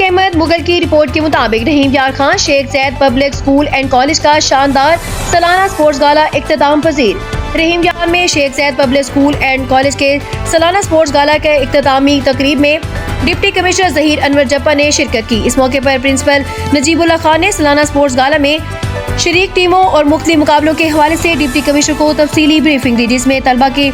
अहमद मुगल की रिपोर्ट के मुताबिक Rahim Yar Khan Sheikh Zayed public school and college का शानदार सालाना स्पोर्ट्स गाला इख्तिताम पजीर। रहीम यार में Sheikh Zayed public school and college के सालाना स्पोर्ट्स गाला के इख्तितामी तकरीब में डिप्टी कमिश्नर जहीर अनवर जप्पा ने शिरकत की। इस मौके पर प्रिंसिपल नजीबुल्लाह खान ने सालाना स्पोर्ट्स गाला में शरीक टीमों और मुख्तलिफ मुकाबलों के हवाले से डिप्टी कमिश्नर को तफसीली ब्रीफिंग दी, जिसमें तलबा की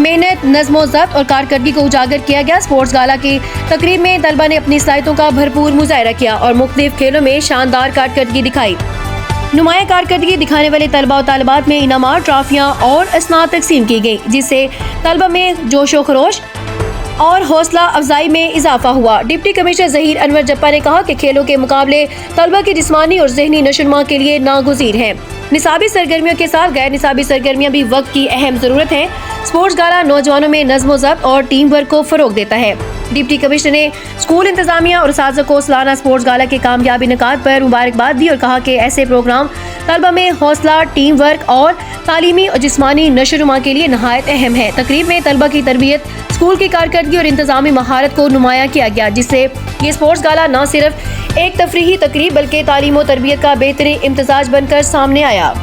मेहनत, नज़्म ज़ब्त और कारकर्दगी को उजागर किया गया। स्पोर्ट्स गाला की तकरीब में तलबा ने अपनी सलाहियतों का भरपूर मुजाहरा किया और मुख्तलिफ खेलों में शानदार कारकर्दगी दिखाई। नुमाया कारकर्दगी दिखाने वाले तलबा और तालिबात में इनामात, ट्रॉफियाँ और असनाद तकसीम की गई, जिससे तलबा में जोशो खरोश और हौसला अफजाई में इजाफा हुआ। डिप्टी कमिश्नर जहीर अनवर जप्पा ने कहा कि खेलों के मुकाबले तलबा की जिस्मानी और जहनी नशोनुमा के लिए नागुज़ीर हैं। निसाबी सरगर्मियों के साथ गैर निसाबी सरगर्मियां भी वक्त की अहम जरूरत है। स्पोर्ट्स गाला नौजवानों में नज़्म ज़ब्त और टीम वर्क को फरोग देता है। डिप्टी कमिश्नर ने स्कूल इंतजामिया और असातिज़ा को सालाना स्पोर्ट्स गाला के कामयाब इनेकाद पर मुबारकबाद दी और कहा कि ऐसे प्रोग्राम तलबा में हौसला, टीम वर्क और तालीमी और जिस्मानी नशोनुमा के लिए नहायत अहम है। तकरीब में तलबा की तरबियत, स्कूल की कारकर्दगी और इंतजामी महारत को नुमाया किया गया, जिससे ये स्पोर्ट्स गाला न सिर्फ एक तफरीही तकरीब बल्कि तालीम और तरबियत का बेहतरीन इम्तिजाज बनकर सामने आया।